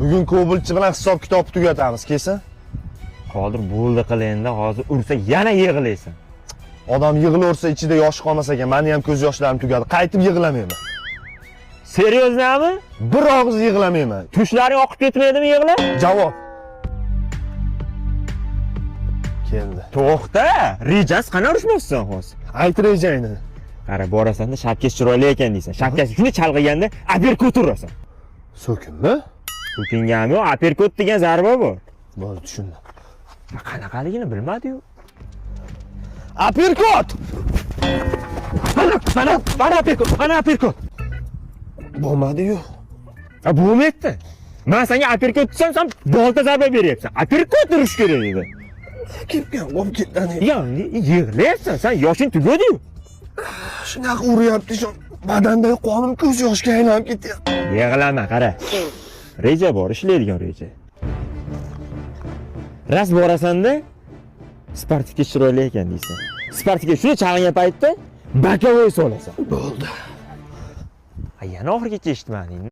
Bugun Ko'bulchi bilan hisob-kitobni tugatamiz, kelsin. Hozir bo'ldi qilenda, hozir ursa yana yig'laysan. Odam yig'laversa ichida yosh qolmas ekan. Meni ham ko'z yoshlarim tugadi. Qaytib yig'lamayman. Seryoznami? Bir og'iz yig'lamayman. Tushlaring oqib ketmaydimi yig'la? Javob. Keldi. To'xta, rejasi qana urishmoqsan hozir? Ayt rejangni. Qara, borasan-da, shapkasi chiroyli ekan deysan. Shapkasi shuni chalg'iganda aperkut urasan. So'kinmi? So'kingami yo'q, aperkut degan zarba bor. Bo'ldi, tushundim. Qanaqaligini bilmadi-yu. Aperkut! Mana aperkut. Bo'lmadi-yu. Bo'lmayapti. Men senga aperkut desam, sen bolta zarba beryapsan. Aperkut urish kerak edi. Kelgan, olib ketdan. Ya, yig'layapsan, sen yoshing tugadi-yu. Shunaqa uryapti, shu badandagi qonim ko'z yoshga aylanib ketyapti. Yig'lama, qara. Reja bor, ishlaydigan reja. Ras borasan-da, Spartikka chiroyli ekan deysan. Spartikka shuni chalg'gan paytda bakavoy solasan. Bo'ldi. Yana oxirigacha eshitmading.